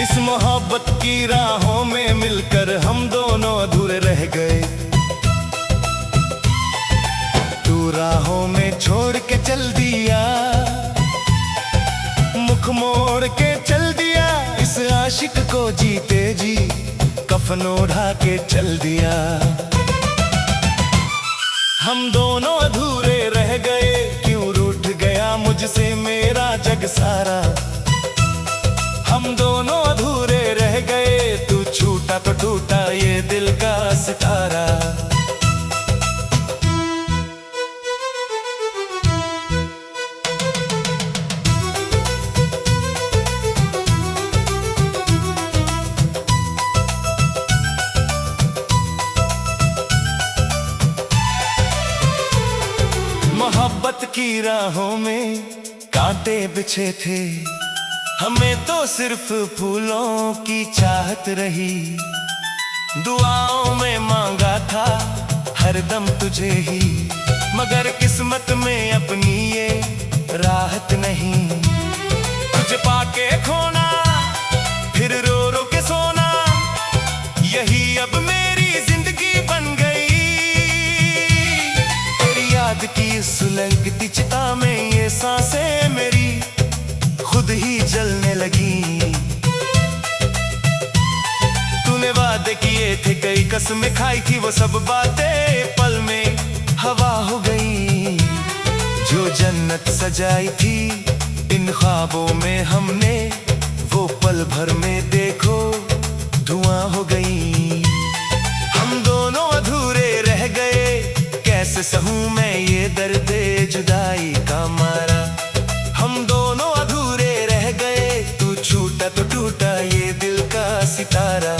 इस मोहब्बत की राहों में मिलकर हम दोनों अधूरे रह गए। तू राहों में छोड़ के चल दिया, मुख मोड़ के चल दिया। इस आशिक को जीते जी कफन ओढ़ा के चल दिया। हम दोनों अधूरे रह गए, क्यों रूठ गया मुझसे मेरा जग सारा। हम दोनों अधूरे रह गए, तू छूटा तो टूटा ये दिल का सितारा। मोहब्बत की राहों में कांटे बिछे थे, हमें तो सिर्फ फूलों की चाहत रही। दुआओं में मांगा था हरदम तुझे ही, मगर किस्मत में अपनी ये राहत नहीं। तुझे पाके खोना फिर रो रो के सोना, यही अब मेरी जिंदगी बन गई। तेरी याद की सुलगती चिता में ये सांसें मेरी खुद ही जलने लगी। तूने वादे किए थे, कई कसमें खाई थी, वो सब बातें पल में हवा हो गई। जो जन्नत सजाई थी इन ख्वाबों में हमने, वो पल भर में देखो धुआं हो गई। हम दोनों अधूरे रह गए, कैसे सहूं मैं ये दर्द जुदाई का मारा। हम दोनों अधूरे रह गए, तू छूटा तो टूटा ये दिल का सितारा।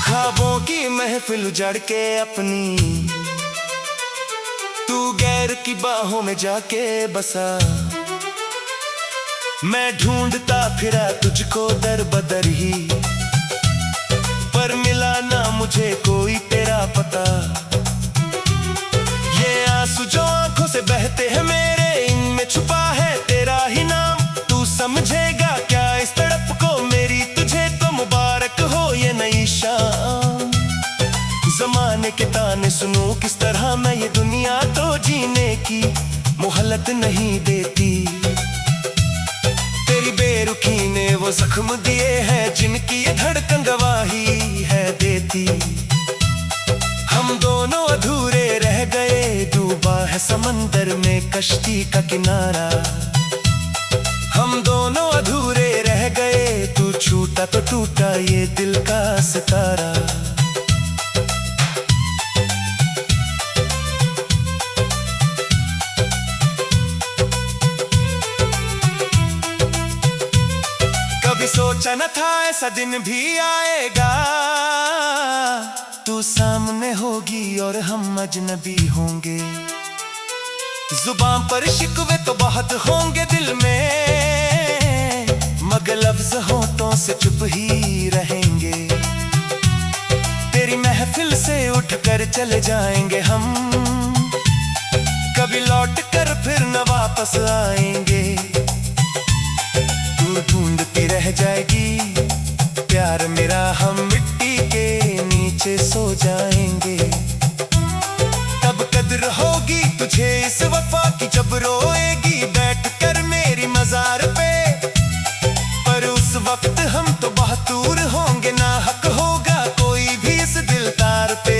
ख्वाबों की महफिल उजाड़ के अपनी, तू गैर की बाहों में जाके बसा। मैं ढूंढता फिरा तुझको दर बदर ही, पर मिला ना मुझे कोई तेरा पता। ये आंसू जो आंखों से बहते हैं मेरे, इनमें छुपा है तेरा ही नाम। तू समझेगा क्या इस तड़प को मेरी, तुझे तो मुबारक हो ये नई शाम। जमाने के ताने सुनूं किस तरह मैं, ये दुनिया तो जीने की मोहलत नहीं देती। तेरी बेरुखी ने वो जख्म दिए हैं, जिनकी ये धड़कन गवाही है देती। हम दोनों अधूरे रह गए, डूबा है समंदर में कश्ती का किनारा। हम दोनों अधूरे रह गए, तू छूटा तो टूटा ये दिल का सितारा। कभी सोचा न था ऐसा दिन भी आएगा, तू सामने होगी और हम अजनबी होंगे। जुबान पर शिकवे तो बहुत होंगे दिल में, मगर लफ्ज होठों से चुप ही रहेंगे। तेरी महफिल से उठकर चले जाएंगे हम, कभी लौट कर फिर न वापस आएंगे। तू ढूंढती रह जाएगी प्यार मेरा, हम मिट्टी के नीचे सो जाएंगे। तब कद्र होगी तुझे इस वफा की, जब रोएगी बैठ कर मेरी मजार पे। पर उस वक्त हम तो बहुत दूर होंगे, ना हक होगा कोई भी इस दिलदार पे।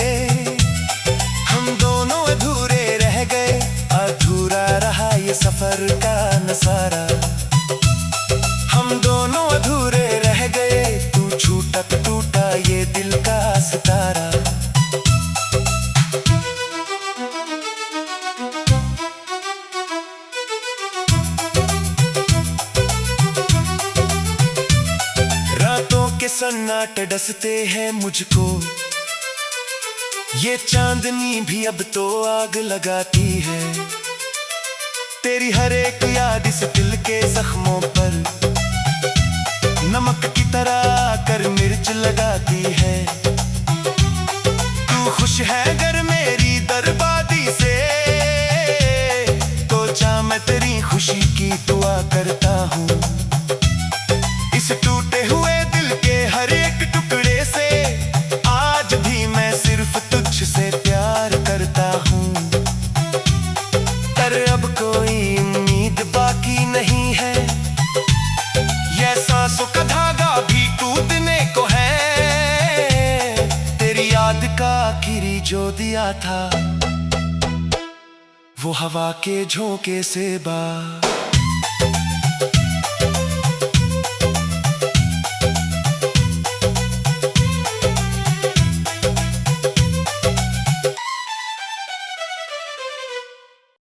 हम दोनों अधूरे रह गए, अधूरा रहा ये सफर का नजारा। हम दोनों अधूरे रह गए, तू छूटा तो टूटा ये दिल का सितारा। रातों के सन्नाटे डसते हैं मुझको, ये चांदनी भी अब तो आग लगाती है। तेरी हर एक याद इस दिल के जख्मों पर नमक की तरह दुआ करता हूँ। इस टूटे हुए दिल के हर एक टुकड़े से आज भी मैं सिर्फ तुझसे प्यार करता हूँ। पर अब कोई उम्मीद बाकी नहीं है, ये सांसों का धागा भी टूटने को है। तेरी याद का आखिरी जो दिया था वो हवा के झोंके से